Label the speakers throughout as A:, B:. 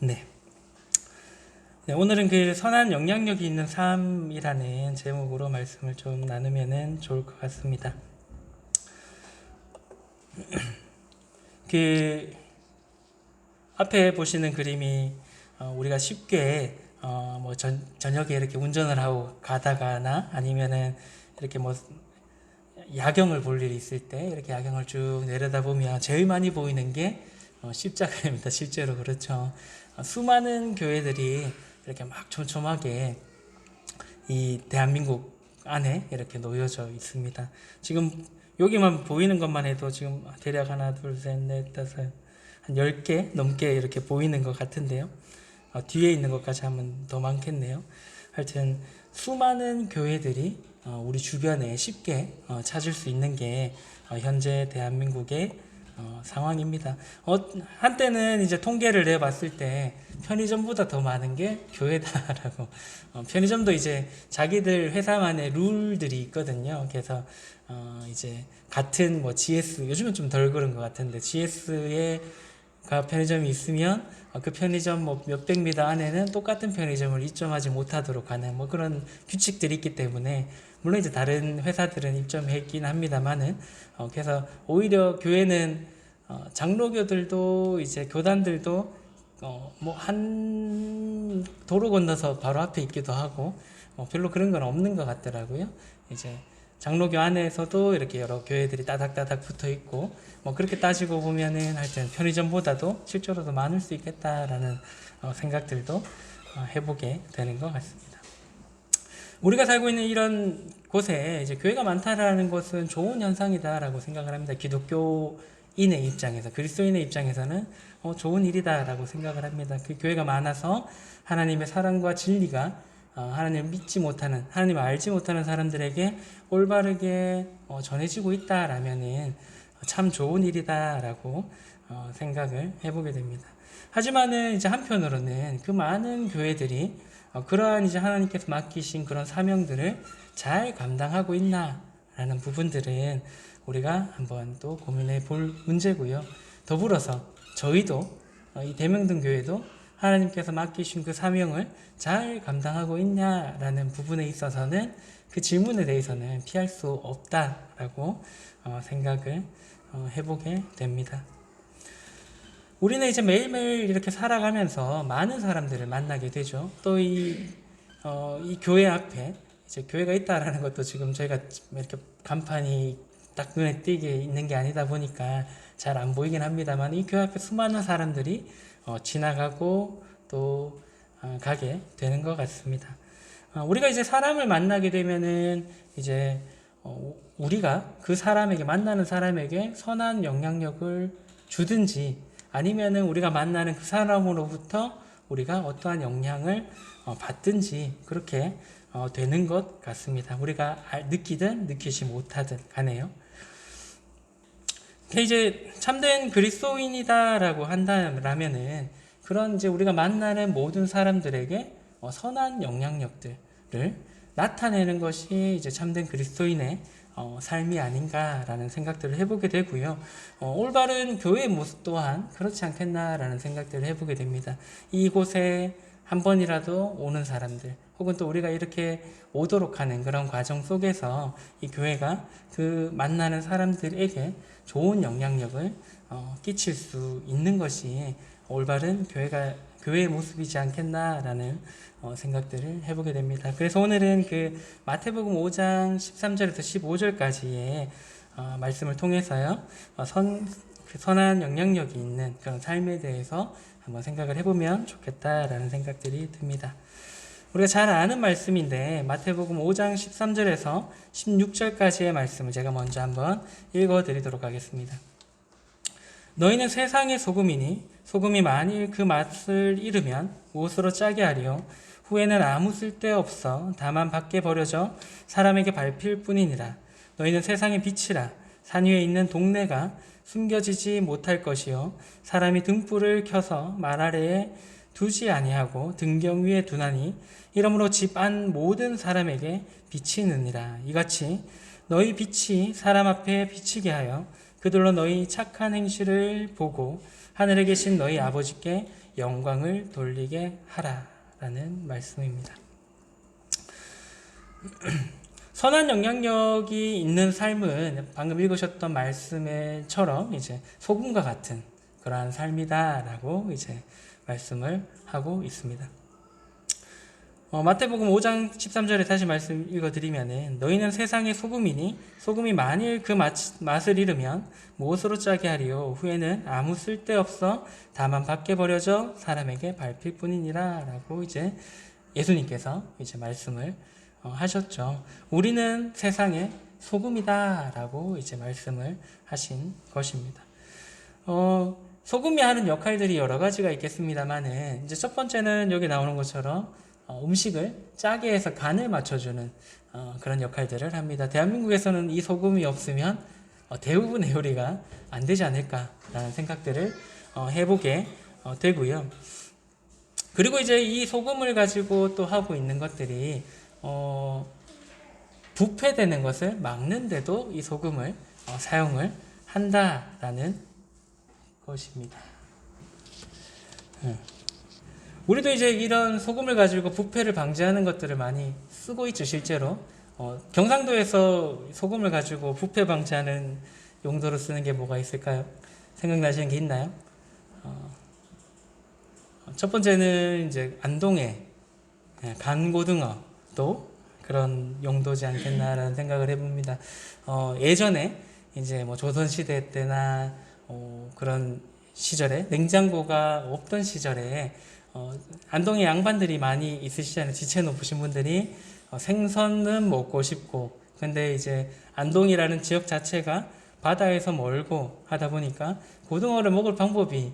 A: 네. 네, 오늘은 그 선한 영향력이 있는 삶이라는 제목으로 말씀을 좀 나누면은 좋을 것 같습니다. 그 앞에 보시는 그림이 우리가 쉽게 저녁에 이렇게 운전을 하고 가다가나 아니면은 이렇게 뭐 야경을 볼 일이 있을 때 이렇게 야경을 쭉 내려다보면 제일 많이 보이는 게 십자가입니다. 실제로 그렇죠. 수많은 교회들이 이렇게 막 촘촘하게 이 대한민국 안에 이렇게 놓여져 있습니다. 지금 여기만 보이는 것만 해도 지금 대략 하나, 둘, 셋, 넷, 다섯, 한 10개 넘게 이렇게 보이는 것 같은데요. 뒤에 있는 것까지 하면 더 많겠네요. 하여튼 수많은 교회들이 우리 주변에 쉽게 찾을 수 있는 게 현재 대한민국의 상황입니다. 한때는 이제 통계를 내봤을 때 편의점보다 더 많은 게 교회다라고. 편의점도 이제 자기들 회사만의 룰들이 있거든요. 그래서 이제 같은 뭐 GS, 요즘은 좀 덜 그런 것 같은데 GS에 편의점이 있으면 그 편의점 뭐 몇백 미터 안에는 똑같은 편의점을 입점하지 못하도록 하는 뭐 그런 규칙들이 있기 때문에, 물론 이제 다른 회사들은 입점했긴 합니다만은 그래서 오히려 교회는 장로교들도 이제 교단들도 뭐 한 도로 건너서 바로 앞에 있기도 하고 별로 그런 건 없는 것 같더라고요. 이제 장로교 안에서도 이렇게 여러 교회들이 따닥따닥 붙어 있고 그렇게 따지고 보면은 하여튼 편의점보다도 실제로 더 많을 수 있겠다라는 생각들도 해보게 되는 것 같습니다. 우리가 살고 있는 이런 곳에 이제 교회가 많다라는 것은 좋은 현상이다라고 생각을 합니다. 기독교인의 입장에서, 그리스도인의 입장에서는 좋은 일이다라고 생각을 합니다. 그 교회가 많아서 하나님의 사랑과 진리가 하나님을 믿지 못하는, 하나님을 알지 못하는 사람들에게 올바르게 전해지고 있다라면은 참 좋은 일이다라고 생각을 해보게 됩니다. 하지만은 이제 한편으로는 그 많은 교회들이 그러한 이제 하나님께서 맡기신 그런 사명들을 잘 감당하고 있나라는 부분들은 우리가 한번 또 고민해 볼 문제고요. 더불어서 저희도 이 대명동 교회도 하나님께서 맡기신 그 사명을 잘 감당하고 있냐라는 부분에 있어서는 그 질문에 대해서는 피할 수 없다라고 생각을 해보게 됩니다. 우리는 이제 매일매일 이렇게 살아가면서 많은 사람들을 만나게 되죠. 또 이 교회 앞에 이제 교회가 있다라는 것도 지금 저희가 이렇게 간판이 딱 눈에 띄게 있는 게 아니다 보니까 잘 안 보이긴 합니다만, 이 교회 앞에 수많은 사람들이 지나가고 또 가게 되는 것 같습니다. 우리가 이제 사람을 만나게 되면은 이제 우리가 그 사람에게, 만나는 사람에게 선한 영향력을 주든지 아니면은 우리가 만나는 그 사람으로부터 우리가 어떠한 영향을 받든지 그렇게 되는 것 같습니다. 우리가 느끼든 느끼지 못하든 간에요. 이제 참된 그리스도인이다라고 한다면은 그런 이제 우리가 만나는 모든 사람들에게 선한 영향력들을 나타내는 것이 이제 참된 그리스도인의 삶이 아닌가라는 생각들을 해보게 되고요. 올바른 교회의 모습 또한 그렇지 않겠나라는 생각들을 해보게 됩니다. 이곳에 한 번이라도 오는 사람들, 혹은 또 우리가 이렇게 오도록 하는 그런 과정 속에서 이 교회가 그 만나는 사람들에게 좋은 영향력을 끼칠 수 있는 것이 올바른 교회의 모습이지 않겠나라는 생각들을 해보게 됩니다. 그래서 오늘은 그 마태복음 5장 13절에서 15절까지의 말씀을 통해서요, 선한 영향력이 있는 그런 삶에 대해서 한번 생각을 해보면 좋겠다라는 생각들이 듭니다. 우리가 잘 아는 말씀인데 마태복음 5장 13절에서 16절까지의 말씀을 제가 먼저 한번 읽어드리도록 하겠습니다. 너희는 세상의 소금이니 소금이 만일 그 맛을 잃으면 무엇으로 짜게 하리요? 후에는 아무 쓸데없어 다만 밖에 버려져 사람에게 밟힐 뿐이니라. 너희는 세상의 빛이라. 산 위에 있는 동네가 숨겨지지 못할 것이요, 사람이 등불을 켜서 말 아래에 두지 아니하고 등경 위에 두나니 이러므로 집 안 모든 사람에게 빛이 느니라. 이같이 너희 빛이 사람 앞에 비치게 하여 그들로 너희 착한 행실을 보고 하늘에 계신 너희 아버지께 영광을 돌리게 하라라는 말씀입니다. 선한 영향력이 있는 삶은 방금 읽으셨던 말씀처럼 이제 소금과 같은 그러한 삶이다라고 이제 말씀을 하고 있습니다. 마태복음 5장 13절에 다시 말씀 읽어드리면은 너희는 세상의 소금이니 소금이 만일 그 맛을 잃으면 무엇으로 짜게 하리요 후에는 아무 쓸데없어 다만 밖에 버려져 사람에게 밟힐 뿐이니라 라고 이제 예수님께서 이제 말씀을 하셨죠. 우리는 세상의 소금이다 라고 이제 말씀을 하신 것입니다. 소금이 하는 역할들이 여러 가지가 있겠습니다만은 이제 첫 번째는 여기 나오는 것처럼 음식을 짜게 해서 간을 맞춰주는 그런 역할들을 합니다. 대한민국에서는 이 소금이 없으면 대부분의 요리가 안 되지 않을까라는 생각들을 해보게 되고요. 그리고 이제 이 소금을 가지고 또 하고 있는 것들이 부패되는 것을 막는데도 이 소금을 사용을 한다라는 것입니다. 우리도 이제 이런 소금을 가지고 부패를 방지하는 것들을 많이 쓰고 있죠. 실제로 경상도에서 소금을 가지고 부패 방지하는 용도로 쓰는 게 뭐가 있을까요? 생각나시는 게 있나요? 첫 번째는 이제 안동의 간고등어도 그런 용도지 않겠나라는 생각을 해봅니다. 예전에 이제 뭐 조선시대 때나 그런 시절에 냉장고가 없던 시절에 안동에 양반들이 많이 있으시잖아요. 지체 높으신 분들이 생선은 먹고 싶고 근데 이제 안동이라는 지역 자체가 바다에서 멀고 하다 보니까 고등어를 먹을 방법이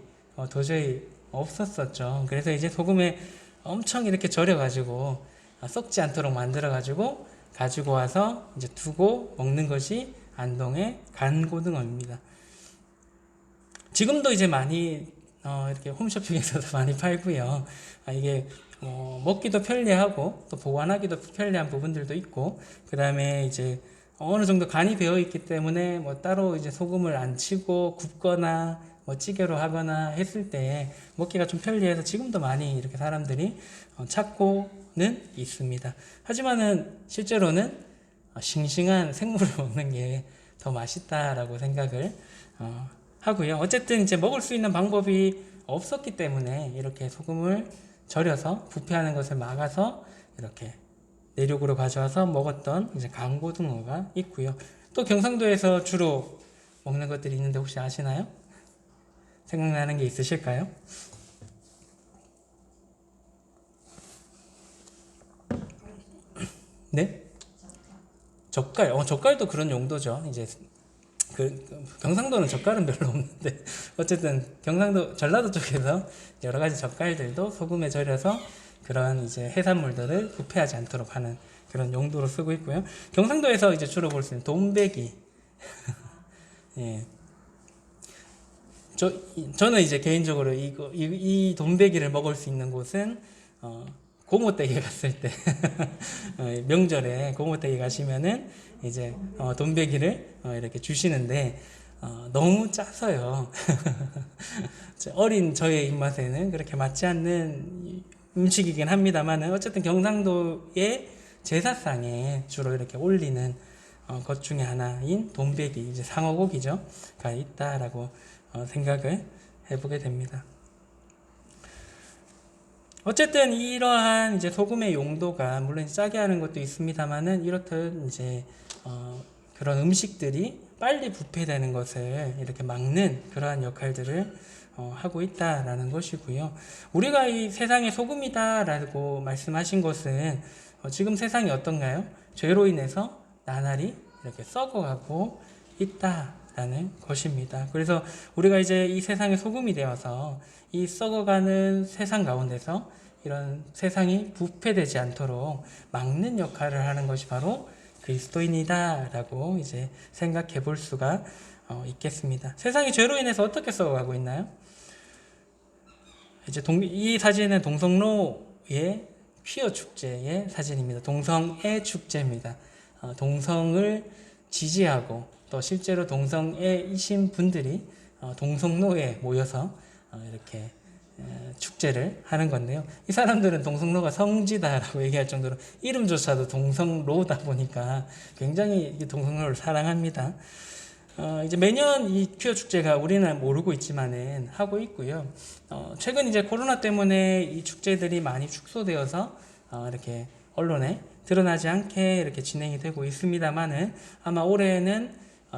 A: 도저히 없었었죠. 그래서 이제 소금에 엄청 이렇게 절여가지고 썩지 않도록 만들어가지고 가지고 와서 이제 두고 먹는 것이 안동의 간고등어입니다. 지금도 이제 많이 이렇게 홈쇼핑에서도 많이 팔고요. 이게 먹기도 편리하고 또 보관하기도 편리한 부분들도 있고 그 다음에 이제 어느 정도 간이 배어 있기 때문에 뭐 따로 이제 소금을 안 치고 굽거나 뭐 찌개로 하거나 했을 때 먹기가 좀 편리해서 지금도 많이 이렇게 사람들이 찾고는 있습니다. 하지만은 실제로는 싱싱한 생물을 먹는 게 더 맛있다라고 생각을 하고요. 어쨌든 이제 먹을 수 있는 방법이 없었기 때문에 이렇게 소금을 절여서 부패하는 것을 막아서 이렇게 내륙으로 가져와서 먹었던 이제 강고등어가 있고요. 또 경상도에서 주로 먹는 것들이 있는데 혹시 아시나요? 생각나는 게 있으실까요? 네? 젓갈. 젓갈도 그런 용도죠. 이제 경상도는 젓갈은 별로 없는데 어쨌든 경상도 전라도 쪽에서 여러 가지 젓갈들도 소금에 절여서 그런 이제 해산물들을 부패하지 않도록 하는 그런 용도로 쓰고 있고요. 경상도에서 이제 주로 볼 수 있는 돈배기. 예. 저는 이제 개인적으로 이 돈배기를 먹을 수 있는 곳은 고모댁에 갔을 때 명절에 고모댁에 가시면은 이제 돈배기를 이렇게 주시는데 너무 짜서요. 어린 저의 입맛에는 그렇게 맞지 않는 음식이긴 합니다만은 어쨌든 경상도의 제사상에 주로 이렇게 올리는 것 중에 하나인 돈배기, 이제 상어고기죠,가 있다라고 생각을 해보게 됩니다. 어쨌든 이러한 이제 소금의 용도가 물론 짜게 하는 것도 있습니다만은 이렇듯 이제 그런 음식들이 빨리 부패되는 것을 이렇게 막는 그러한 역할들을 하고 있다라는 것이고요. 우리가 이 세상의 소금이다라고 말씀하신 것은 지금 세상이 어떤가요? 죄로 인해서 나날이 이렇게 썩어가고 있다라는 것입니다. 그래서 우리가 이제 이 세상의 소금이 되어서 이 썩어가는 세상 가운데서 이런 세상이 부패되지 않도록 막는 역할을 하는 것이 바로 그리스도인이다라고 이제 생각해 볼 수가 있겠습니다. 세상이 죄로 인해서 어떻게 썩어가고 있나요? 이제 이 사진은 동성로의 퀴어 축제의 사진입니다. 동성애 축제입니다. 동성을 지지하고 또 실제로 동성애이신 분들이 동성로에 모여서 이렇게 축제를 하는 건데요. 이 사람들은 동성로가 성지다라고 얘기할 정도로 이름조차도 동성로다 보니까 굉장히 이 동성로를 사랑합니다. 이제 매년 이 퀴어 축제가 우리는 모르고 있지만은 하고 있고요. 최근 이제 코로나 때문에 이 축제들이 많이 축소되어서 이렇게 언론에 드러나지 않게 이렇게 진행이 되고 있습니다만은 아마 올해는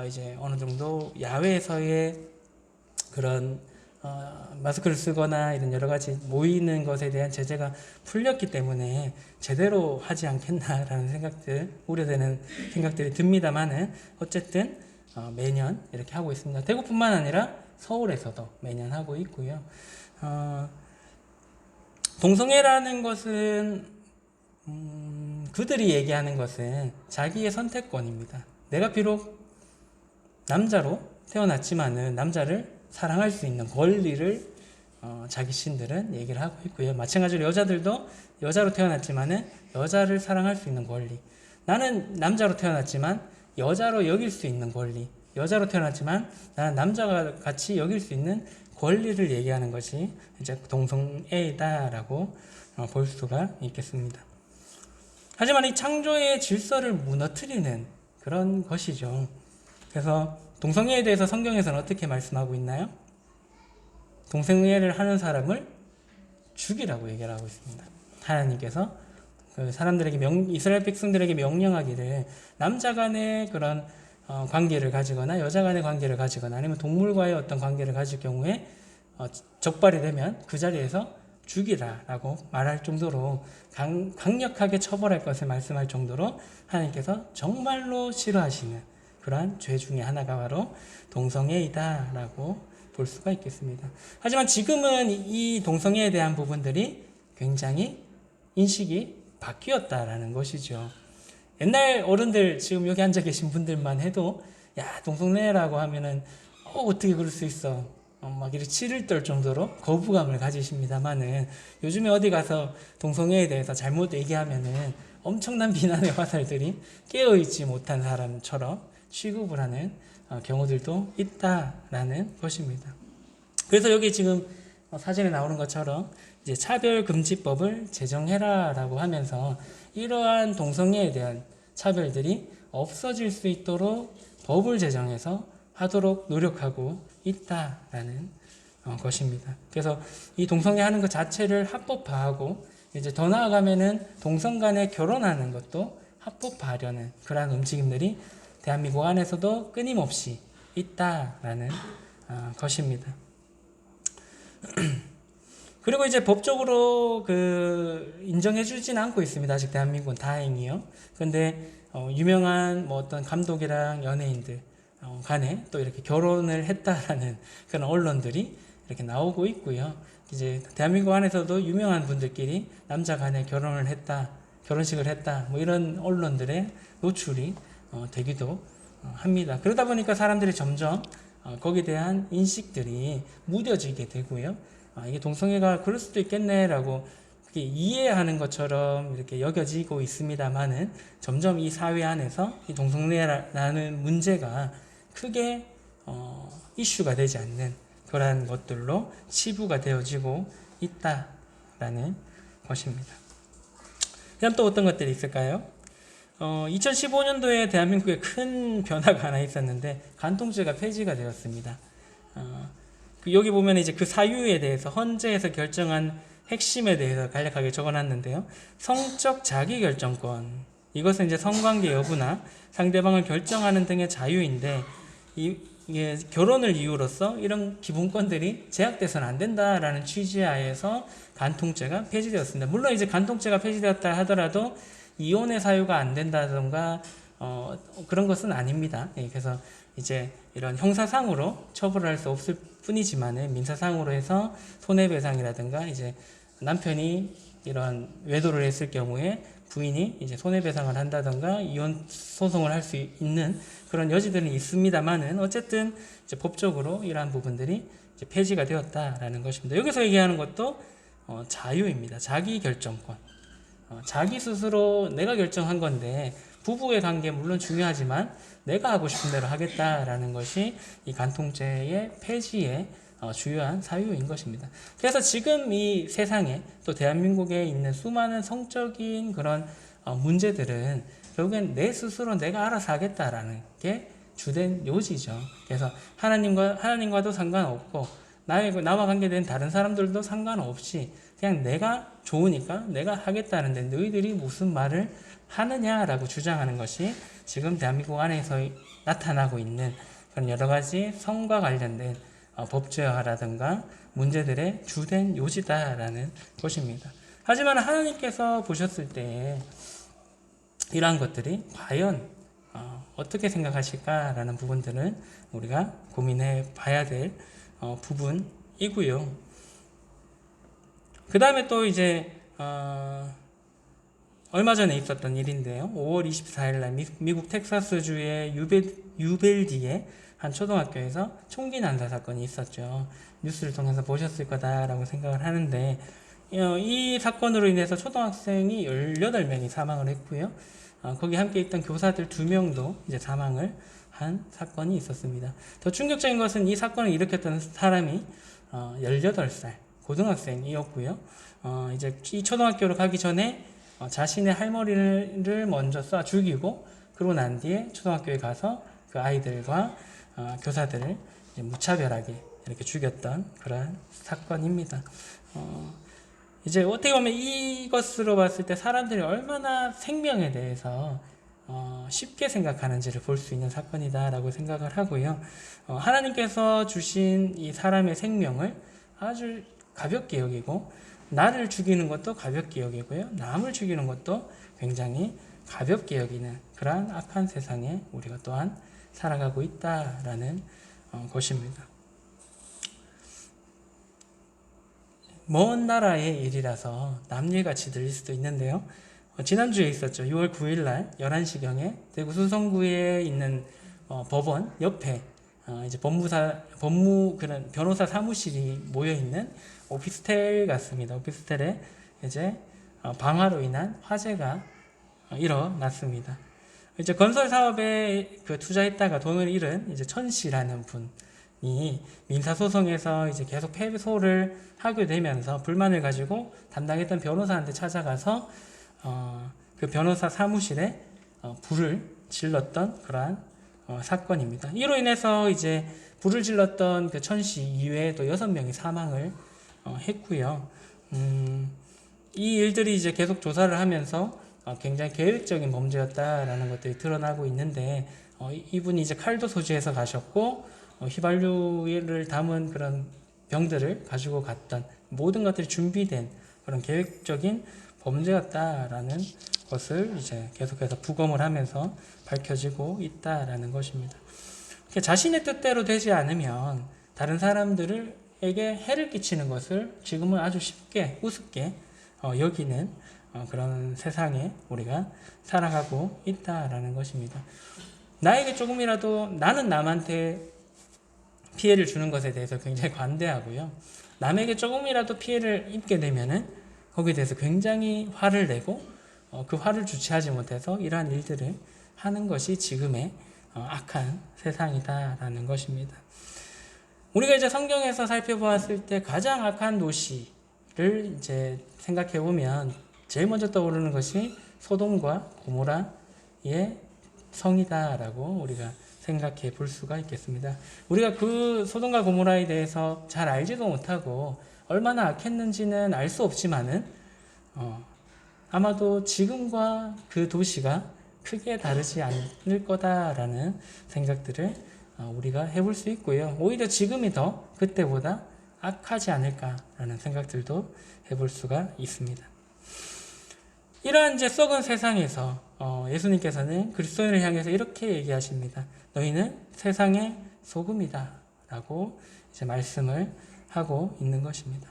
A: 이제 어느 정도 야외에서의 그런 마스크를 쓰거나 이런 여러 가지 모이는 것에 대한 제재가 풀렸기 때문에 제대로 하지 않겠나라는 생각들, 우려되는 생각들이 듭니다만은 어쨌든 매년 이렇게 하고 있습니다. 대구뿐만 아니라 서울에서도 매년 하고 있고요. 동성애라는 것은 그들이 얘기하는 것은 자기의 선택권입니다. 내가 비록 남자로 태어났지만은 남자를 사랑할 수 있는 권리를 자기 신들은 얘기를 하고 있고요. 마찬가지로 여자들도 여자로 태어났지만은 여자를 사랑할 수 있는 권리. 나는 남자로 태어났지만 여자로 여길 수 있는 권리. 여자로 태어났지만 나는 남자가 같이 여길 수 있는 권리를 얘기하는 것이 이제 동성애이다라고 볼 수가 있겠습니다. 하지만 이 창조의 질서를 무너뜨리는 그런 것이죠. 그래서 동성애에 대해서 성경에서는 어떻게 말씀하고 있나요? 동성애를 하는 사람을 죽이라고 얘기를 하고 있습니다. 하나님께서 그 사람들에게 이스라엘 백성들에게 명령하기를 남자 간의 그런 관계를 가지거나 여자 간의 관계를 가지거나 아니면 동물과의 어떤 관계를 가질 경우에 적발이 되면 그 자리에서 죽이라라고 말할 정도로 강력하게 처벌할 것을 말씀할 정도로 하나님께서 정말로 싫어하시는 그러한 죄 중에 하나가 바로 동성애이다라고 볼 수가 있겠습니다. 하지만 지금은 이 동성애에 대한 부분들이 굉장히 인식이 바뀌었다라는 것이죠. 옛날 어른들, 지금 여기 앉아 계신 분들만 해도 야, 동성애라고 하면은 어떻게 그럴 수 있어, 막 이렇게 치를 떨 정도로 거부감을 가지십니다만은 요즘에 어디 가서 동성애에 대해서 잘못 얘기하면은 엄청난 비난의 화살들이 깨어있지 못한 사람처럼 취급을 하는 경우들도 있다라는 것입니다. 그래서 여기 지금 사진에 나오는 것처럼 이제 차별금지법을 제정해라라고 하면서 이러한 동성애에 대한 차별들이 없어질 수 있도록 법을 제정해서 하도록 노력하고 있다라는 것입니다. 그래서 이 동성애 하는 것 자체를 합법화하고 이제 더 나아가면은 동성 간에 결혼하는 것도 합법화하려는 그러한 움직임들이 대한민국 안에서도 끊임없이 있다라는 것입니다. 그리고 이제 법적으로 인정해주지는 않고 있습니다. 아직 대한민국은 다행이요. 근데 유명한 뭐 어떤 감독이랑 연예인들 간에 또 이렇게 결혼을 했다라는 그런 언론들이 이렇게 나오고 있고요. 이제 대한민국 안에서도 유명한 분들끼리 남자 간에 결혼을 했다, 결혼식을 했다, 뭐 이런 언론들의 노출이 되기도 합니다. 그러다 보니까 사람들이 점점 거기에 대한 인식들이 무뎌지게 되고요. 이게 동성애가 그럴 수도 있겠네라고 이해하는 것처럼 이렇게 여겨지고 있습니다만은 점점 이 사회 안에서 이 동성애라는 문제가 크게 이슈가 되지 않는 그러한 것들로 치부가 되어지고 있다라는 것입니다. 그다음 또 어떤 것들이 있을까요? 2015년도에 대한민국에 큰 변화가 하나 있었는데 간통죄가 폐지가 되었습니다. 여기 보면 이제 그 사유에 대해서 헌재에서 결정한 핵심에 대해서 간략하게 적어놨는데요. 성적 자기결정권, 이것은 이제 성관계 여부나 상대방을 결정하는 등의 자유인데 이게 결혼을 이유로서 이런 기본권들이 제약돼서는 안 된다라는 취지하에서 간통죄가 폐지되었습니다. 물론 이제 간통죄가 폐지되었다 하더라도 이혼의 사유가 안 된다던가 그런 것은 아닙니다. 그래서 이제 이런 형사상으로 처벌할 수 없을 뿐이지만 민사상으로 해서 손해배상이라든가 이제 남편이 이런 외도를 했을 경우에 부인이 이제 손해배상을 한다던가 이혼 소송을 할 수 있는 그런 여지들은 있습니다만은 어쨌든 이제 법적으로 이러한 부분들이 이제 폐지가 되었다라는 것입니다. 여기서 얘기하는 것도 자유입니다. 자기 결정권. 자기 스스로 내가 결정한 건데 부부의 관계 물론 중요하지만 내가 하고 싶은 대로 하겠다라는 것이 이 간통죄의 폐지의 주요한 사유인 것입니다. 그래서 지금 이 세상에 또 대한민국에 있는 수많은 성적인 그런 문제들은 결국엔 내 스스로 내가 알아서 하겠다라는 게 주된 요지죠. 그래서 하나님과도 상관없고 나와 관계된 다른 사람들도 상관없이 그냥 내가 좋으니까 내가 하겠다는데 너희들이 무슨 말을 하느냐라고 주장하는 것이 지금 대한민국 안에서 나타나고 있는 그런 여러 가지 성과 관련된 법제화라든가 문제들의 주된 요지다라는 것입니다. 하지만 하나님께서 보셨을 때 이러한 것들이 과연 어떻게 생각하실까라는 부분들은 우리가 고민해 봐야 될 부분이고요. 그 다음에 또 이제 얼마 전에 있었던 일인데요. 5월 24일 날 미국 텍사스주의 유벨디의 한 초등학교에서 총기 난사 사건이 있었죠. 뉴스를 통해서 보셨을 거다라고 생각을 하는데 이 사건으로 인해서 초등학생이 18명이 사망을 했고요. 거기 함께 있던 교사들 2명도 이제 사망을 한 사건이 있었습니다. 더 충격적인 것은 이 사건을 일으켰던 사람이 18살 고등학생이었고요. 이제 이 초등학교로 가기 전에 자신의 할머니를 먼저 쏴 죽이고 그러고 난 뒤에 초등학교에 가서 그 아이들과 교사들을 이제 무차별하게 이렇게 죽였던 그러한 사건입니다. 이제 어떻게 보면 이것으로 봤을 때 사람들이 얼마나 생명에 대해서 쉽게 생각하는지를 볼 수 있는 사건이다라고 생각을 하고요. 하나님께서 주신 이 사람의 생명을 아주 가볍게 여기고 나를 죽이는 것도 가볍게 여기고요. 남을 죽이는 것도 굉장히 가볍게 여기는 그러한 악한 세상에 우리가 또한 살아가고 있다라는 것입니다. 먼 나라의 일이라서 남일같이 들릴 수도 있는데요. 지난주에 있었죠. 6월 9일 날 11시경에 대구 수성구에 있는 법원 옆에 이제 그런 변호사 사무실이 모여 있는 오피스텔 같습니다. 오피스텔에 이제 방화로 인한 화재가 일어났습니다. 이제 건설 사업에 투자했다가 돈을 잃은 이제 천 씨라는 분이 민사소송에서 이제 계속 패소를 하게 되면서 불만을 가지고 담당했던 변호사한테 찾아가서 그 변호사 사무실에 불을 질렀던 그러한 사건입니다. 이로 인해서 이제 불을 질렀던 그 천 씨 이외에 또 6명이 사망을 했고요. 이 일들이 이제 계속 조사를 하면서 굉장히 계획적인 범죄였다라는 것들이 드러나고 있는데 이분이 이제 칼도 소지해서 가셨고 휘발유를 담은 그런 병들을 가지고 갔던 모든 것들이 준비된 그런 계획적인 범죄였다라는 것을 이제 계속해서 부검을 하면서 밝혀지고 있다라는 것입니다. 자신의 뜻대로 되지 않으면 다른 사람들에게 해를 끼치는 것을 지금은 아주 쉽게 우습게 여기는 그런 세상에 우리가 살아가고 있다라는 것입니다. 나에게 조금이라도 나는 남한테 피해를 주는 것에 대해서 굉장히 관대하고요. 남에게 조금이라도 피해를 입게 되면은 거기에 대해서 굉장히 화를 내고 그 화를 주체하지 못해서 이러한 일들을 하는 것이 지금의 악한 세상이다라는 것입니다. 우리가 이제 성경에서 살펴보았을 때 가장 악한 도시를 이제 생각해 보면 제일 먼저 떠오르는 것이 소돔과 고모라의 성이다라고 우리가 생각해 볼 수가 있겠습니다. 우리가 그 소돔과 고모라에 대해서 잘 알지도 못하고 얼마나 악했는지는 알 수 없지만은 아마도 지금과 그 도시가 크게 다르지 않을 거다라는 생각들을 우리가 해볼 수 있고요. 오히려 지금이 더 그때보다 악하지 않을까라는 생각들도 해볼 수가 있습니다. 이러한 이제 썩은 세상에서 예수님께서는 그리스도인을 향해서 이렇게 얘기하십니다. 너희는 세상의 소금이다 라고 이제 말씀을 하고 있는 것입니다.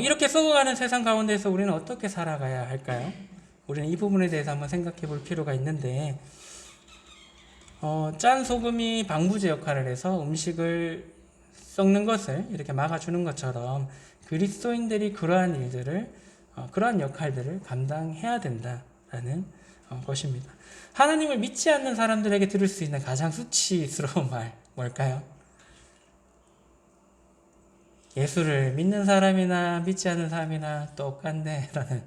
A: 이렇게 썩어가는 세상 가운데서 우리는 어떻게 살아가야 할까요? 우리는 이 부분에 대해서 한번 생각해 볼 필요가 있는데 짠 소금이 방부제 역할을 해서 음식을 썩는 것을 이렇게 막아주는 것처럼 그리스도인들이 그러한 일들을 그러한 역할들을 감당해야 된다라는 것입니다. 하나님을 믿지 않는 사람들에게 들을 수 있는 가장 수치스러운 말 뭘까요? 예수를 믿는 사람이나 믿지 않는 사람이나 똑같네 라는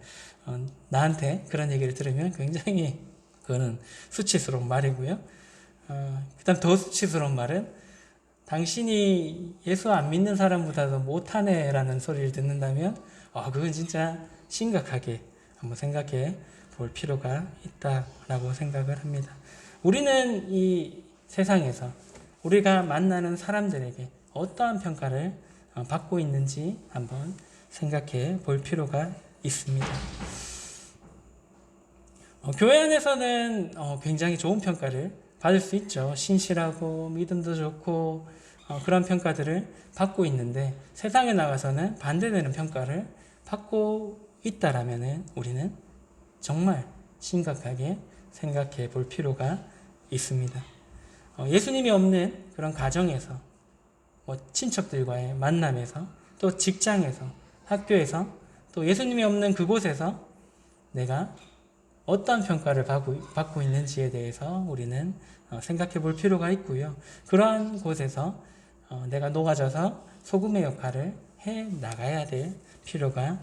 A: 나한테 그런 얘기를 들으면 굉장히 그거는 수치스러운 말이고요. 그다음 더 수치스러운 말은 당신이 예수 안 믿는 사람보다도 못하네 라는 소리를 듣는다면 그건 진짜 심각하게 한번 생각해 볼 필요가 있다라고 생각을 합니다. 우리는 이 세상에서 우리가 만나는 사람들에게 어떠한 평가를 받고 있는지 한번 생각해 볼 필요가 있습니다. 교회 안에서는 굉장히 좋은 평가를 받을 수 있죠. 신실하고 믿음도 좋고 그런 평가들을 받고 있는데 세상에 나가서는 반대되는 평가를 받고 있다라면은 우리는 정말 심각하게 생각해 볼 필요가 있습니다. 예수님이 없는 그런 가정에서 친척들과의 만남에서 또 직장에서 학교에서 또 예수님이 없는 그곳에서 내가 어떤 평가를 받고 있는지에 대해서 우리는 생각해 볼 필요가 있고요. 그러한 곳에서 내가 녹아져서 소금의 역할을 해 나가야 될 필요가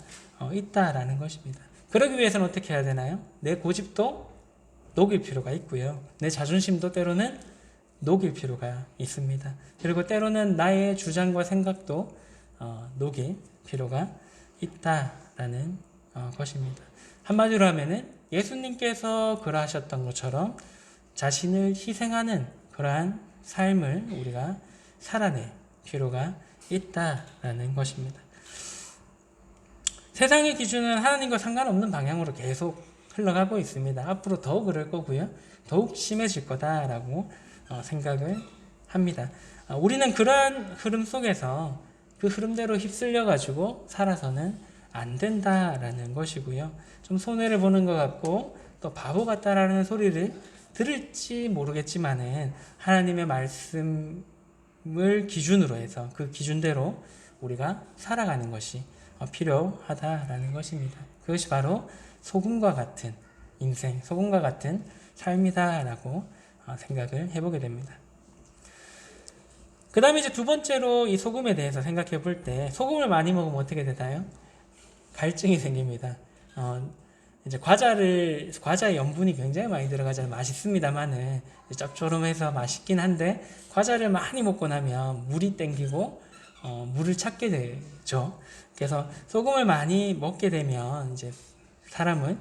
A: 있다라는 것입니다. 그러기 위해서는 어떻게 해야 되나요? 내 고집도 녹일 필요가 있고요. 내 자존심도 때로는 녹일 필요가 있습니다. 그리고 때로는 나의 주장과 생각도 녹일 필요가 있다라는 것입니다. 한마디로 하면은 예수님께서 그러하셨던 것처럼 자신을 희생하는 그러한 삶을 우리가 살아낼 필요가 있다라는 것입니다. 세상의 기준은 하나님과 상관없는 방향으로 계속 흘러가고 있습니다. 앞으로 더욱 그럴 거고요. 더욱 심해질 거다라고 생각을 합니다. 우리는 그러한 흐름 속에서 그 흐름대로 휩쓸려 가지고 살아서는 안 된다라는 것이고요. 좀 손해를 보는 것 같고 또 바보 같다라는 소리를 들을지 모르겠지만은 하나님의 말씀을 기준으로 해서 그 기준대로 우리가 살아가는 것이 필요하다라는 것입니다. 그것이 바로 소금과 같은 인생, 소금과 같은 삶이다라고 생각을 해보게 됩니다. 그 다음에 이제 두 번째로 이 소금에 대해서 생각해 볼 때 소금을 많이 먹으면 어떻게 되나요? 갈증이 생깁니다. 이제 과자에 염분이 굉장히 많이 들어가잖아요. 맛있습니다만은 짭조름해서 맛있긴 한데 과자를 많이 먹고 나면 물이 땡기고 물을 찾게 되죠. 그래서 소금을 많이 먹게 되면 이제 사람은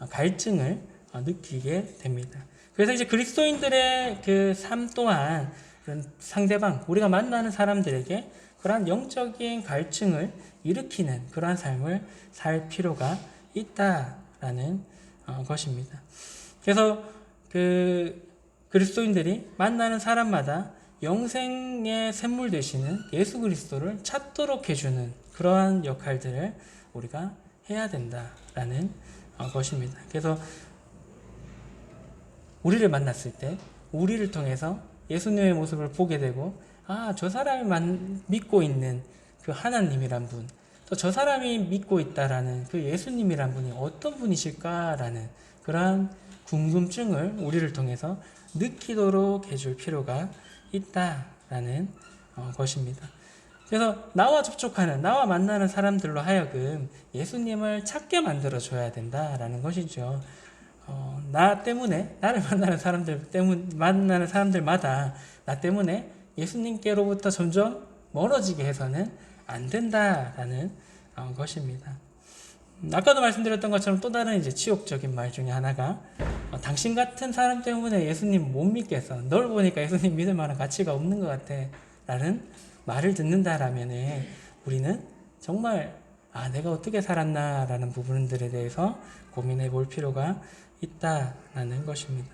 A: 갈증을 느끼게 됩니다. 그래서 이제 그리스도인들의 그 삶 또한 그런 상대방, 우리가 만나는 사람들에게 그러한 영적인 갈증을 일으키는 그러한 삶을 살 필요가 있다라는 것입니다. 그래서 그 그리스도인들이 만나는 사람마다 영생의 샘물 되시는 예수 그리스도를 찾도록 해주는 그러한 역할들을 우리가 해야 된다라는 것입니다. 그래서 우리를 만났을 때 우리를 통해서 예수님의 모습을 보게 되고 저 사람이 믿고 있는 그 하나님이란 분, 또 저 사람이 믿고 있다라는 그 예수님이란 분이 어떤 분이실까라는 그러한 궁금증을 우리를 통해서 느끼도록 해줄 필요가 있다라는 것입니다. 그래서 나와 접촉하는, 나와 만나는 사람들로 하여금 예수님을 찾게 만들어줘야 된다라는 것이죠. 나 때문에, 나를 만나는 사람들마다 나 때문에 예수님께로부터 점점 멀어지게 해서는 안 된다라는 것입니다. 아까도 말씀드렸던 것처럼 또 다른 이제 치욕적인 말 중에 하나가 당신 같은 사람 때문에 예수님 못 믿겠어. 널 보니까 예수님 믿을 만한 가치가 없는 것 같아. 라는 말을 듣는다라면 우리는 정말 내가 어떻게 살았나 라는 부분들에 대해서 고민해 볼 필요가 있다라는 것입니다.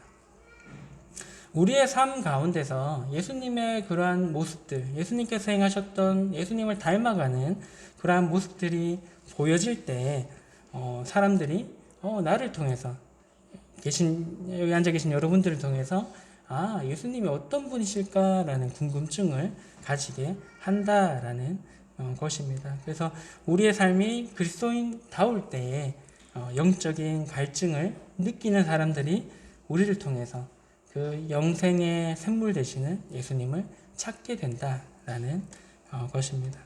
A: 우리의 삶 가운데서 예수님의 그러한 모습들, 예수님께서 행하셨던 예수님을 닮아가는 그러한 모습들이 보여질 때 사람들이 나를 통해서 여기 앉아 계신 여러분들을 통해서 예수님이 어떤 분이실까라는 궁금증을 가지게 한다라는 것입니다. 그래서 우리의 삶이 그리스도인다울 때에 영적인 갈증을 느끼는 사람들이 우리를 통해서 그 영생의 샘물 되시는 예수님을 찾게 된다라는 것입니다.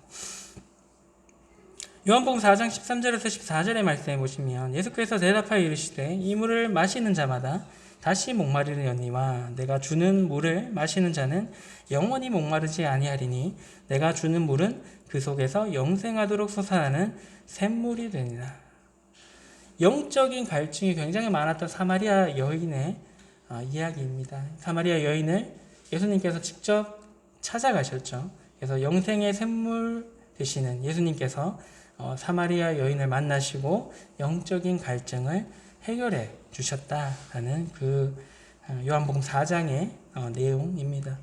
A: 요한복음 4장 13절에서 14절의 말씀에 보시면 예수께서 대답하여 이르시되 이 물을 마시는 자마다 다시 목마르려니와 내가 주는 물을 마시는 자는 영원히 목마르지 아니하리니 내가 주는 물은 그 속에서 영생하도록 솟아나는 샘물이 되니라. 영적인 갈증이 굉장히 많았던 사마리아 여인의 이야기입니다. 사마리아 여인을 예수님께서 직접 찾아가셨죠. 그래서 영생의 샘물 되시는 예수님께서 사마리아 여인을 만나시고 영적인 갈증을 해결해 주셨다라는 그 요한복음 4장의 내용입니다.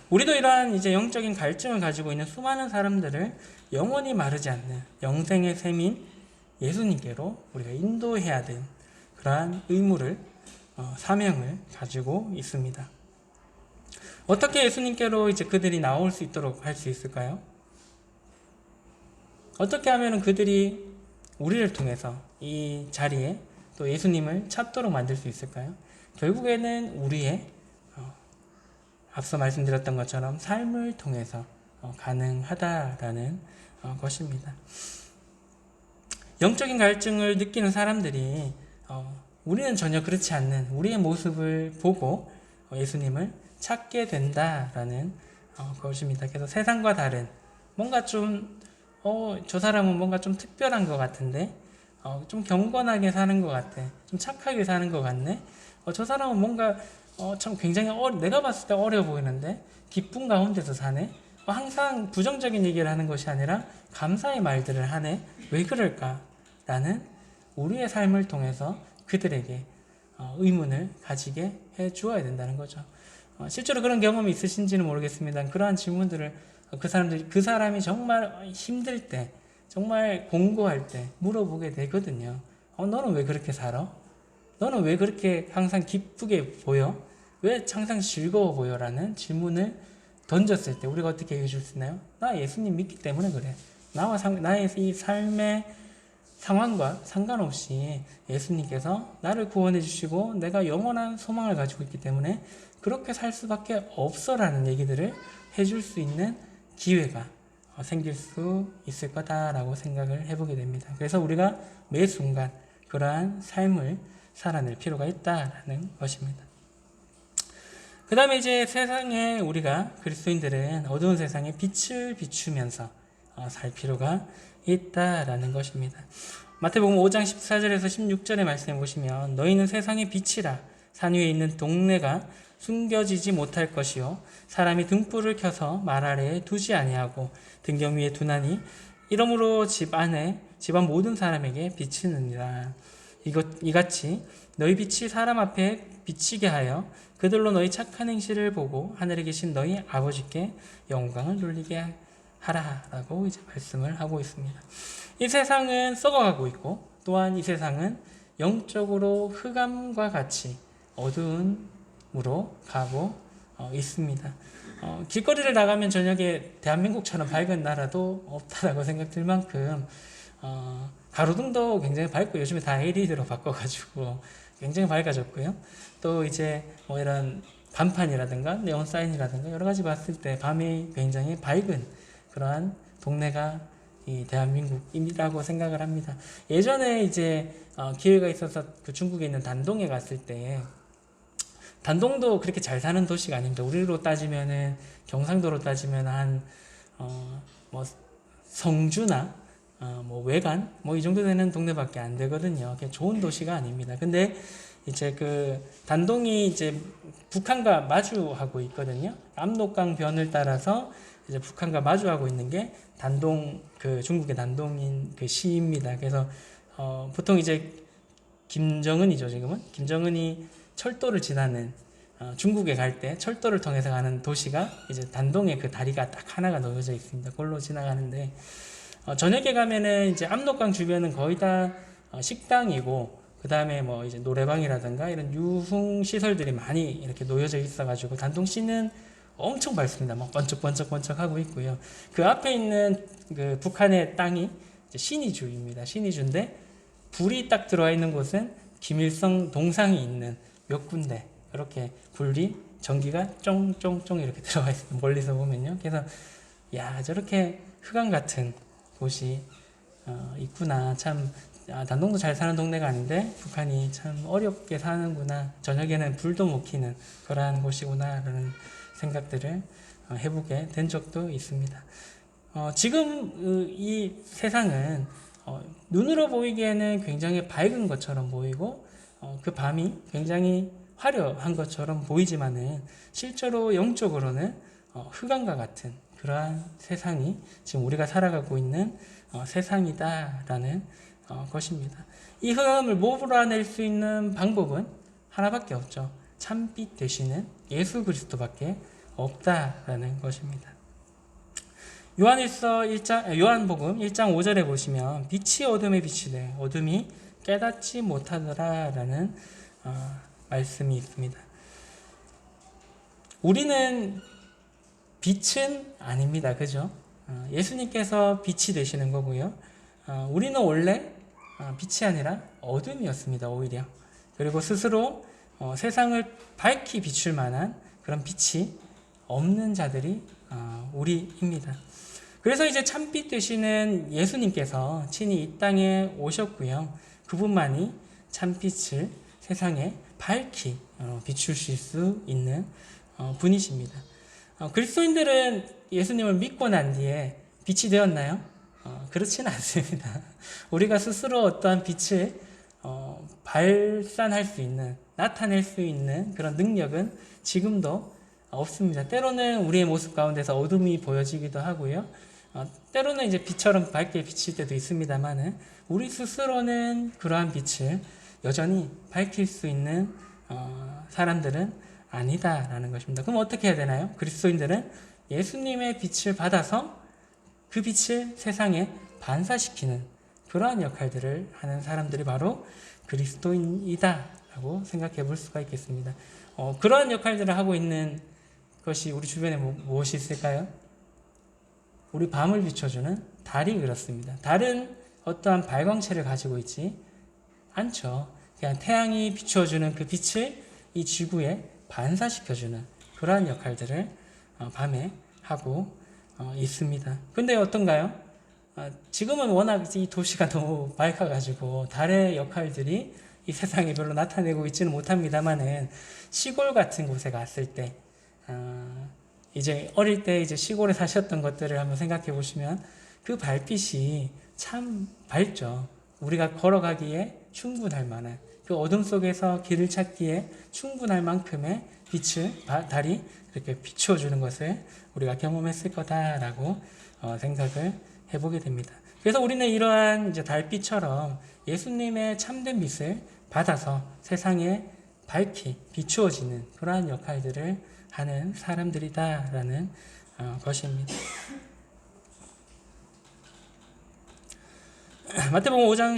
A: 우리도 이러한 이제 영적인 갈증을 가지고 있는 수많은 사람들을 영원히 마르지 않는 영생의 샘인 예수님께로 우리가 인도해야 된 그러한 의무를 사명을 가지고 있습니다. 어떻게 예수님께로 이제 그들이 나올 수 있도록 할 수 있을까요? 어떻게 하면 그들이 우리를 통해서 이 자리에 또 예수님을 찾도록 만들 수 있을까요? 결국에는 우리의 앞서 말씀드렸던 것처럼 삶을 통해서 가능하다라는 것입니다. 영적인 갈증을 느끼는 사람들이 우리는 전혀 그렇지 않는 우리의 모습을 보고 예수님을 찾게 된다라는 것입니다. 그래서 세상과 다른 뭔가 좀 저 사람은 뭔가 좀 특별한 것 같은데 좀 경건하게 사는 것 같아. 좀 착하게 사는 것 같네. 저 사람은 뭔가 참 굉장히 내가 봤을 때 어려 보이는데 기쁨 가운데서 사네. 항상 부정적인 얘기를 하는 것이 아니라 감사의 말들을 하네. 왜 그럴까라는 우리의 삶을 통해서 그들에게 의문을 가지게 해 주어야 된다는 거죠. 실제로 그런 경험이 있으신지는 모르겠습니다. 그러한 질문들을 그 사람이 정말 힘들 때, 정말 공고할 때 물어보게 되거든요. 너는 왜 그렇게 살아? 너는 왜 그렇게 항상 기쁘게 보여? 왜 항상 즐거워 보여? 라는 질문을 던졌을 때 우리가 어떻게 해줄 수 있나요? 나 예수님 믿기 때문에 그래. 나의 이 삶의 상황과 상관없이 예수님께서 나를 구원해 주시고 내가 영원한 소망을 가지고 있기 때문에 그렇게 살 수밖에 없어라는 얘기들을 해줄 수 있는 기회가 생길 수 있을 거다라고 생각을 해보게 됩니다. 그래서 우리가 매 순간 그러한 삶을 살아낼 필요가 있다라는 것입니다. 그 다음에 이제 세상에 우리가 그리스도인들은 어두운 세상에 빛을 비추면서 살 필요가 있다라는 것입니다. 마태복음 5장 14절에서 16절의 말씀에 보시면 너희는 세상의 빛이라 산 위에 있는 동네가 숨겨지지 못할 것이요 사람이 등불을 켜서 말 아래에 두지 아니하고 등경 위에 두나니 이러므로 집 안 모든 사람에게 비치느니라. 이같이 너희 빛이 사람 앞에 비치게 하여 그들로 너희 착한 행실을 보고 하늘에 계신 너희 아버지께 영광을 돌리게 하라라고 이제 말씀을 하고 있습니다. 이 세상은 썩어가고 있고 또한 이 세상은 영적으로 흑암과 같이 어두움으로 가고 있습니다. 길거리를 나가면 저녁에 대한민국처럼 밝은 나라도 없다라고 생각될 만큼 가로등도 굉장히 밝고 요즘에 다 LED로 바꿔가지고 굉장히 밝아졌고요. 또 이제 뭐 이런 간판이라든가 네온 사인이라든가 여러 가지 봤을 때 밤이 굉장히 밝은 그러한 동네가 이 대한민국이라고 생각을 합니다. 예전에 이제 기회가 있어서 그 중국에 있는 단동에 갔을 때 단동도 그렇게 잘 사는 도시가 아닙니다. 우리로 따지면은 경상도로 따지면 한 뭐 성주나 뭐 외관 뭐 이 정도 되는 동네밖에 안 되거든요. 좋은 도시가 아닙니다. 근데 이제 그 단동이 이제 북한과 마주하고 있거든요. 압록강 변을 따라서 이제 북한과 마주하고 있는 게 단동 그 중국의 단동인 그 시입니다. 그래서 보통 이제 김정은이죠. 지금은 김정은이 철도를 지나는 중국에 갈 때 철도를 통해서 가는 도시가 이제 단동에 그 다리가 딱 하나가 놓여져 있습니다. 그걸로 지나가는데 저녁에 가면은 이제 압록강 주변은 거의 다 식당이고 그 다음에 뭐 이제 노래방이라든가 이런 유흥 시설들이 많이 이렇게 놓여져 있어가지고 단동시는 엄청 밝습니다. 막 번쩍번쩍 하고 있고요. 그 앞에 있는 그 북한의 땅이 이제 신의주입니다. 신의주인데 불이 딱 들어와 있는 곳은 김일성 동상이 있는 몇 군데 이렇게 불이 전기가 쫑쫑쫑 이렇게 들어가 있습니다. 멀리서 보면요. 그래서 야 저렇게 흑암 같은 곳이 있구나. 참 단동도 잘 사는 동네가 아닌데 북한이 참 어렵게 사는구나. 저녁에는 불도 못 켜는 그러한 곳이구나라는 생각들을 해보게 된 적도 있습니다. 지금 이 세상은 눈으로 보이기에는 굉장히 밝은 것처럼 보이고 그 밤이 굉장히 화려한 것처럼 보이지만은 실제로 영적으로는 흑암과 같은 그러한 세상이 지금 우리가 살아가고 있는 세상이다라는 것입니다. 이 흑암을 몰아낼 수 있는 방법은 하나밖에 없죠. 참빛 되시는 예수 그리스도밖에 없다라는 것입니다. 요한복음 1장 5절에 보시면 빛이 어둠에 비치되 어둠이 깨닫지 못하더라라는 말씀이 있습니다. 우리는 빛은 아닙니다. 그죠? 예수님께서 빛이 되시는 거고요. 우리는 원래 빛이 아니라 어둠이었습니다. 오히려. 그리고 스스로 세상을 밝히 비출 만한 그런 빛이 없는 자들이 우리입니다. 그래서 이제 참빛 되시는 예수님께서 친히 이 땅에 오셨고요. 그분만이 참빛을 세상에 밝히 비추실 수 있는 분이십니다. 그리스도인들은 예수님을 믿고 난 뒤에 빛이 되었나요? 그렇지는 않습니다. 우리가 스스로 어떠한 빛을 발산할 수 있는, 나타낼 수 있는 그런 능력은 지금도 없습니다. 때로는 우리의 모습 가운데서 어둠이 보여지기도 하고요. 때로는 이제 빛처럼 밝게 비칠 때도 있습니다만은 우리 스스로는 그러한 빛을 여전히 밝힐 수 있는 사람들은 아니다라는 것입니다. 그럼 어떻게 해야 되나요? 그리스도인들은 예수님의 빛을 받아서 그 빛을 세상에 반사시키는 그러한 역할들을 하는 사람들이 바로 그리스도인이다라고 생각해 볼 수가 있겠습니다. 그러한 역할들을 하고 있는 것이 우리 주변에 무엇이 있을까요? 우리 밤을 비춰주는 달이 그렇습니다. 달은 어떠한 발광체를 가지고 있지 않죠. 그냥 태양이 비춰주는 그 빛을 이 지구에 반사시켜주는 그러한 역할들을 밤에 하고 있습니다. 근데 어떤가요? 지금은 워낙 이 도시가 너무 밝아가지고 달의 역할들이 이 세상에 별로 나타내고 있지는 못합니다만은 시골 같은 곳에 갔을 때 이제 어릴 때 이제 시골에 사셨던 것들을 한번 생각해 보시면 그 달빛이 참 밝죠. 우리가 걸어가기에 충분할 만한 그 어둠 속에서 길을 찾기에 충분할 만큼의 빛을 달이 이렇게 비추어주는 것을 우리가 경험했을 거다라고 생각을 해보게 됩니다. 그래서 우리는 이러한 이제 달빛처럼 예수님의 참된 빛을 받아서 세상에 밝히 비추어지는 그러한 역할들을 하는 사람들이다라는 것입니다. 마태복음 5장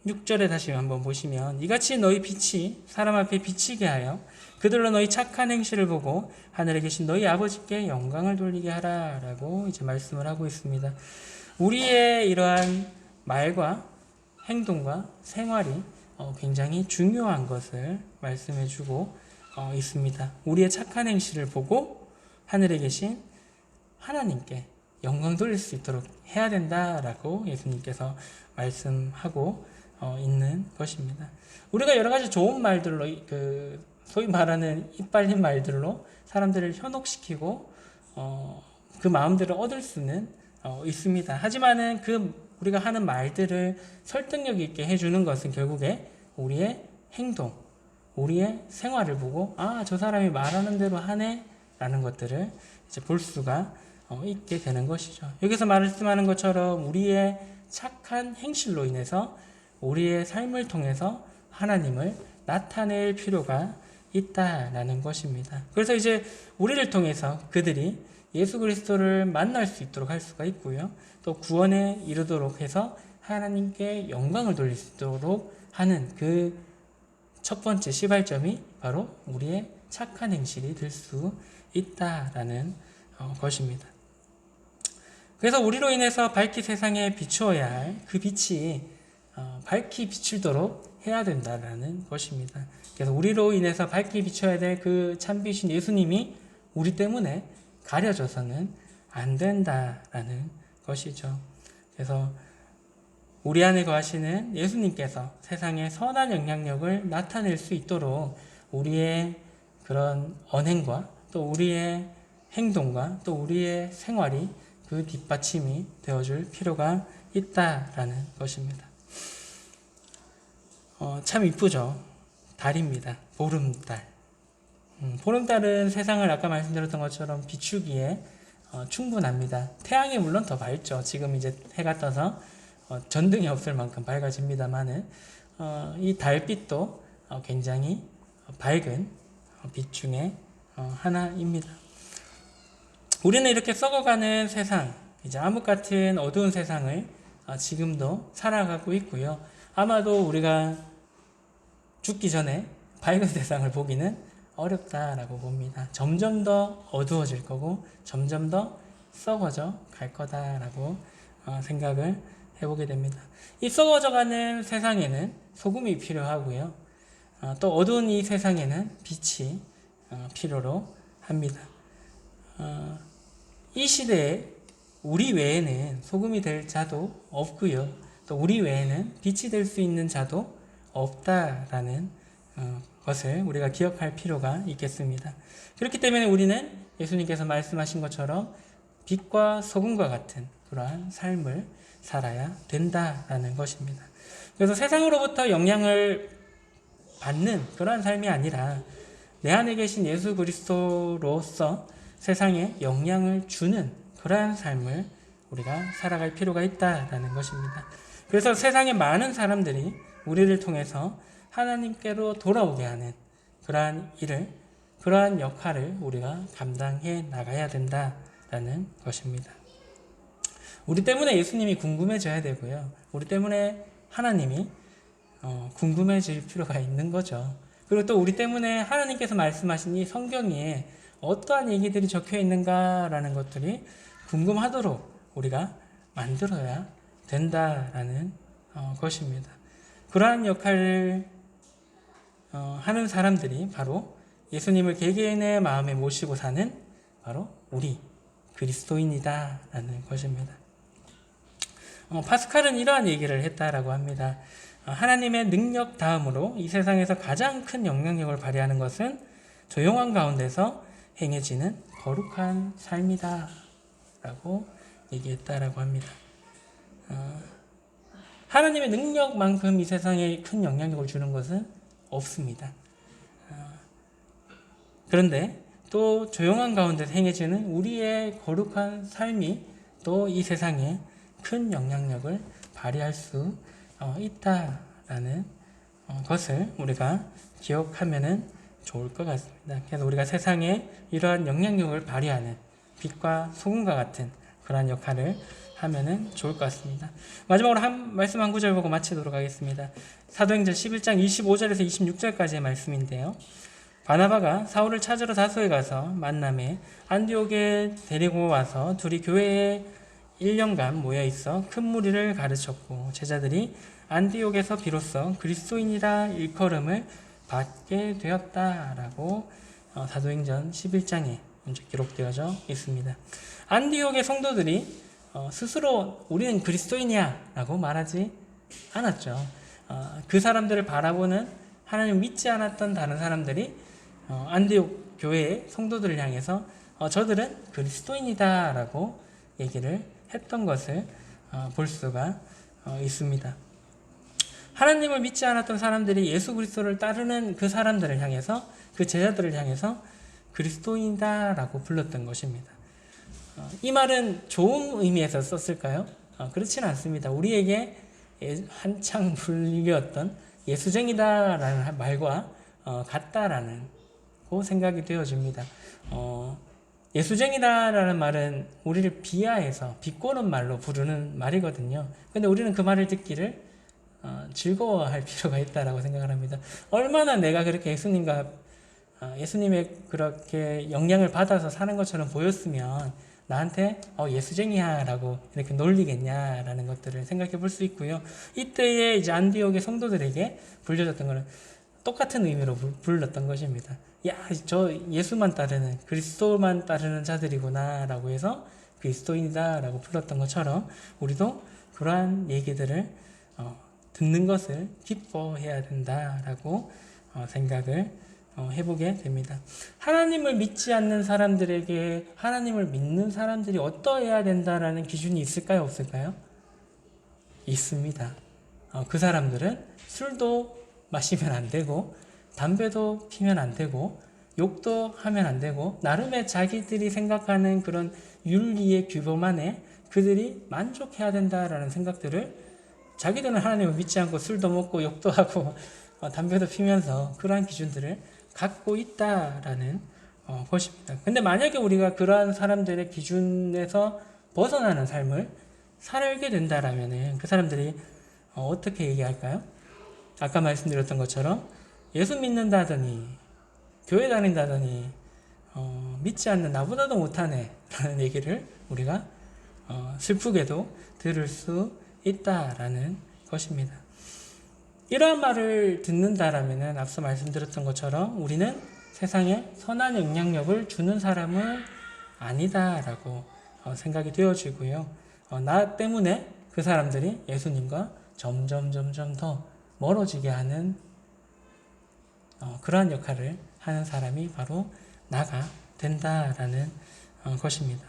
A: 16절에 다시 한번 보시면 이같이 너희 빛이 사람 앞에 비치게 하여 그들로 너희 착한 행실을 보고 하늘에 계신 너희 아버지께 영광을 돌리게 하라라고 이제 말씀을 하고 있습니다. 우리의 이러한 말과 행동과 생활이 굉장히 중요한 것을 말씀해 주고 있습니다. 우리의 착한 행실을 보고 하늘에 계신 하나님께 영광 돌릴 수 있도록 해야 된다라고 예수님께서 말씀하고 있는 것입니다. 우리가 여러 가지 좋은 말들로 소위 말하는 이빨린 말들로 사람들을 현혹시키고 그 마음들을 얻을 수는 있습니다. 하지만은 우리가 하는 말들을 설득력 있게 해주는 것은 결국에 우리의 행동, 우리의 생활을 보고 저 사람이 말하는 대로 하네 라는 것들을 이제 볼 수가 있게 되는 것이죠. 여기서 말씀하는 것처럼 우리의 착한 행실로 인해서 우리의 삶을 통해서 하나님을 나타낼 필요가 있다라는 것입니다. 그래서 이제 우리를 통해서 그들이 예수 그리스도를 만날 수 있도록 할 수가 있고요. 또 구원에 이르도록 해서 하나님께 영광을 돌릴 수 있도록 하는 그 첫 번째 시발점이 바로 우리의 착한 행실이 될 수 있다라는 것입니다. 그래서 우리로 인해서 밝히 세상에 비추어야 할 그 빛이 밝히 비추도록 해야 된다라는 것입니다. 그래서 우리로 인해서 밝히 비춰야 될 그 참빛인 예수님이 우리 때문에 가려져서는 안 된다라는 것이죠. 그래서 우리 안에 거하시는 예수님께서 세상에 선한 영향력을 나타낼 수 있도록 우리의 그런 언행과 또 우리의 행동과 또 우리의 생활이 그 뒷받침이 되어줄 필요가 있다라는 것입니다. 참 이쁘죠. 달입니다. 보름달. 보름달은 세상을 아까 말씀드렸던 것처럼 비추기에 충분합니다. 태양이 물론 더 밝죠. 지금 이제 해가 떠서 전등이 없을 만큼 밝아집니다만은 이 달빛도 굉장히 밝은 빛 중에 하나입니다. 우리는 이렇게 썩어가는 세상, 이제 암흑 같은 어두운 세상을 지금도 살아가고 있고요. 아마도 우리가 죽기 전에 밝은 세상을 보기는 어렵다라고 봅니다. 점점 더 어두워질 거고 점점 더 썩어져 갈 거다라고 생각을 해보게 됩니다. 이 썩어져가는 세상에는 소금이 필요하고요. 또 어두운 이 세상에는 빛이 필요로 합니다. 이 시대에 우리 외에는 소금이 될 자도 없고요. 또 우리 외에는 빛이 될 수 있는 자도 없다라는 것을 우리가 기억할 필요가 있겠습니다. 그렇기 때문에 우리는 예수님께서 말씀하신 것처럼 빛과 소금과 같은 그러한 삶을 살아야 된다라는 것입니다. 그래서 세상으로부터 영향을 받는 그러한 삶이 아니라 내 안에 계신 예수 그리스도로서 세상에 영향을 주는 그러한 삶을 우리가 살아갈 필요가 있다라는 것입니다. 그래서 세상의 많은 사람들이 우리를 통해서 하나님께로 돌아오게 하는 그러한 일을, 그러한 역할을 우리가 감당해 나가야 된다라는 것입니다. 우리 때문에 예수님이 궁금해져야 되고요. 우리 때문에 하나님이 궁금해질 필요가 있는 거죠. 그리고 또 우리 때문에 하나님께서 말씀하신 이 성경에 어떠한 얘기들이 적혀 있는가라는 것들이 궁금하도록 우리가 만들어야 된다라는 것입니다. 그러한 역할을 하는 사람들이 바로 예수님을 개개인의 마음에 모시고 사는 바로 우리 그리스도인이다 라는 것입니다. 파스칼은 이러한 얘기를 했다라고 합니다. 하나님의 능력 다음으로 이 세상에서 가장 큰 영향력을 발휘하는 것은 조용한 가운데서 행해지는 거룩한 삶이다 라고 얘기했다라고 합니다. 하나님의 능력만큼 이 세상에 큰 영향력을 주는 것은 없습니다. 그런데 또 조용한 가운데서 행해지는 우리의 거룩한 삶이 또 이 세상에 큰 영향력을 발휘할 수 있다라는 것을 우리가 기억하면 좋을 것 같습니다. 그래서 우리가 세상에 이러한 영향력을 발휘하는 빛과 소금과 같은 그러한 역할을 하면은 좋을 것 같습니다. 마지막으로 말씀 한 구절 보고 마치도록 하겠습니다. 사도행전 11장 25절에서 26절까지의 말씀인데요. 바나바가 사울을 찾으러 다소에 가서 만남에 안디옥에 데리고 와서 둘이 교회에 1년간 모여 있어 큰 무리를 가르쳤고 제자들이 안디옥에서 비로소 그리스도인이라 일컬음을 받게 되었다라고 사도행전 11장에 먼저 기록되어져 있습니다. 안디옥의 성도들이 스스로 우리는 그리스도인이야 라고 말하지 않았죠. 그 사람들을 바라보는 하나님 믿지 않았던 다른 사람들이 안디옥 교회의 성도들을 향해서 저들은 그리스도인이다 라고 얘기를 했던 것을 볼 수가 있습니다. 하나님을 믿지 않았던 사람들이 예수 그리스도를 따르는 그 사람들을 향해서, 그 제자들을 향해서 그리스도인이다 라고 불렀던 것입니다. 이 말은 좋은 의미에서 썼을까요? 그렇지는 않습니다. 우리에게 한창 불리웠던 예수쟁이다라는 말과 같다라는 생각이 되어집니다. 예수쟁이다라는 말은 우리를 비하해서 비꼬는 말로 부르는 말이거든요. 근데 우리는 그 말을 듣기를 즐거워할 필요가 있다라고 생각을 합니다. 얼마나 내가 그렇게 예수님의 그렇게 영향을 받아서 사는 것처럼 보였으면 나한테 예수쟁이야 라고 이렇게 놀리겠냐라는 것들을 생각해 볼 수 있고요. 이때에 이제 안디옥의 성도들에게 불려졌던 것은 똑같은 의미로 불렀던 것입니다. 야, 저 예수만 따르는, 그리스도만 따르는 자들이구나 라고 해서 그리스도인이다 라고 불렀던 것처럼 우리도 그러한 얘기들을 듣는 것을 기뻐해야 된다라고 생각을 해보게 됩니다. 하나님을 믿지 않는 사람들에게 하나님을 믿는 사람들이 어떠해야 된다라는 기준이 있을까요? 없을까요? 있습니다. 그 사람들은 술도 마시면 안 되고 담배도 피면 안 되고 욕도 하면 안 되고 나름의 자기들이 생각하는 그런 윤리의 규범 안에 그들이 만족해야 된다라는 생각들을 자기들은 하나님을 믿지 않고 술도 먹고 욕도 하고 담배도 피면서 그러한 기준들을 갖고 있다라는 것입니다. 근데 만약에 우리가 그러한 사람들의 기준에서 벗어나는 삶을 살게 된다라면 그 사람들이 어떻게 얘기할까요? 아까 말씀드렸던 것처럼 예수 믿는다더니 교회 다닌다더니 믿지 않는 나보다도 못하네 라는 얘기를 우리가 슬프게도 들을 수 있다라는 것입니다. 이러한 말을 듣는다라면 앞서 말씀드렸던 것처럼 우리는 세상에 선한 영향력을 주는 사람은 아니다라고 생각이 되어지고요. 나 때문에 그 사람들이 예수님과 점점 더 멀어지게 하는 그러한 역할을 하는 사람이 바로 나가 된다라는 것입니다.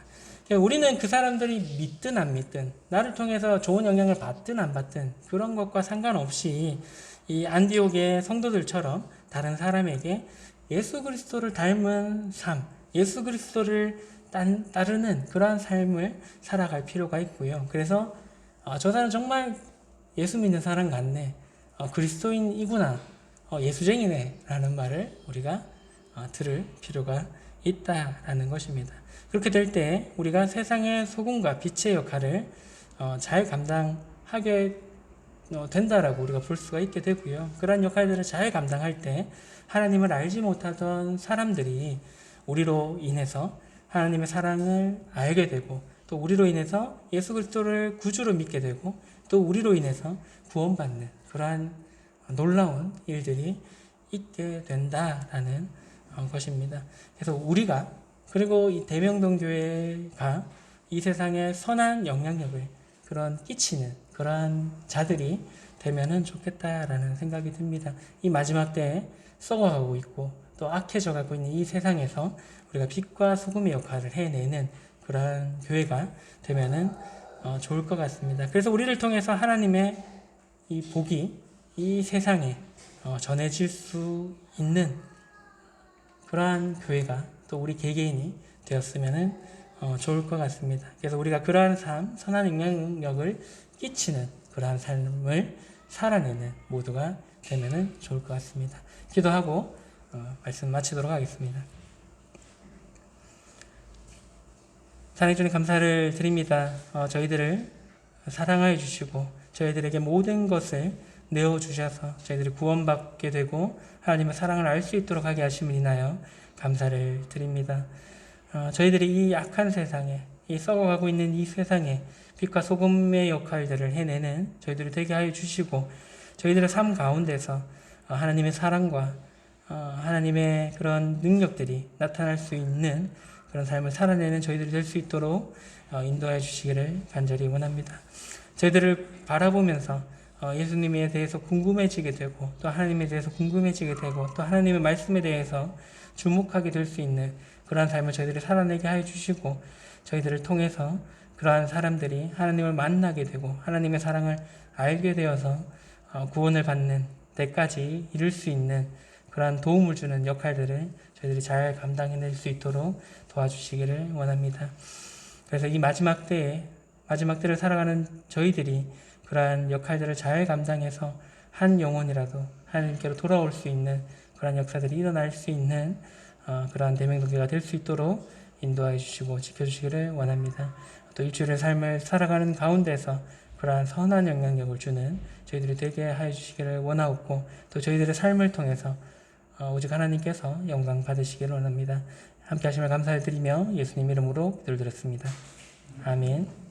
A: 우리는 그 사람들이 믿든 안 믿든 나를 통해서 좋은 영향을 받든 안 받든 그런 것과 상관없이 이 안디옥의 성도들처럼 다른 사람에게 예수 그리스도를 닮은 삶, 예수 그리스도를 따르는 그러한 삶을 살아갈 필요가 있고요. 그래서 저 사람 정말 예수 믿는 사람 같네, 그리스도인이구나, 예수쟁이네 라는 말을 우리가 들을 필요가 있다라는 것입니다. 그렇게 될 때 우리가 세상의 소금과 빛의 역할을 잘 감당하게 된다라고 우리가 볼 수가 있게 되고요. 그러한 역할들을 잘 감당할 때 하나님을 알지 못하던 사람들이 우리로 인해서 하나님의 사랑을 알게 되고 또 우리로 인해서 예수 그리스도를 구주로 믿게 되고 또 우리로 인해서 구원받는 그러한 놀라운 일들이 있게 된다라는 것입니다. 그래서 우리가 그리고 이 대명동 교회가 이 세상에 선한 영향력을 그런 끼치는 그러한 자들이 되면은 좋겠다라는 생각이 듭니다. 이 마지막 때에 썩어가고 있고 또 악해져 가고 있는 이 세상에서 우리가 빛과 소금의 역할을 해내는 그러한 교회가 되면은 좋을 것 같습니다. 그래서 우리를 통해서 하나님의 이 복이 이 세상에 전해질 수 있는 그러한 교회가 또 우리 개개인이 되었으면 좋을 것 같습니다. 그래서 우리가 그러한 삶, 선한 영향력을 끼치는 그러한 삶을 살아내는 모두가 되면 좋을 것 같습니다. 기도하고 말씀 마치도록 하겠습니다. 사랑해 주님 감사를 드립니다. 저희들을 사랑하여 주시고 저희들에게 모든 것을 내어주셔서 저희들이 구원받게 되고 하나님의 사랑을 알 수 있도록 하게 하심을 인하여 감사를 드립니다. 저희들이 이 악한 세상에 이 썩어가고 있는 이 세상에 빛과 소금의 역할들을 해내는 저희들이 되게 하여 주시고 저희들의 삶 가운데서 하나님의 사랑과 하나님의 그런 능력들이 나타날 수 있는 그런 삶을 살아내는 저희들이 될 수 있도록 인도해 주시기를 간절히 원합니다. 저희들을 바라보면서 예수님에 대해서 궁금해지게 되고 또 하나님에 대해서 궁금해지게 되고 또 하나님의 말씀에 대해서 주목하게 될 수 있는 그러한 삶을 저희들이 살아내게 하여 주시고 저희들을 통해서 그러한 사람들이 하나님을 만나게 되고 하나님의 사랑을 알게 되어서 구원을 받는 때까지 이룰 수 있는 그러한 도움을 주는 역할들을 저희들이 잘 감당해낼 수 있도록 도와주시기를 원합니다. 그래서 이 마지막 때를 살아가는 저희들이 그러한 역할들을 잘 감당해서 한 영혼이라도 하나님께로 돌아올 수 있는 그러한 역사들이 일어날 수 있는 그러한 대명동교가 될 수 있도록 인도하여 주시고 지켜주시기를 원합니다. 또 일주일의 삶을 살아가는 가운데서 그러한 선한 영향력을 주는 저희들이 되게 하여 주시기를 원하옵고 또 저희들의 삶을 통해서 오직 하나님께서 영광 받으시기를 원합니다. 함께 하심을 감사드리며 예수님 이름으로 기도를 드렸습니다. 아멘.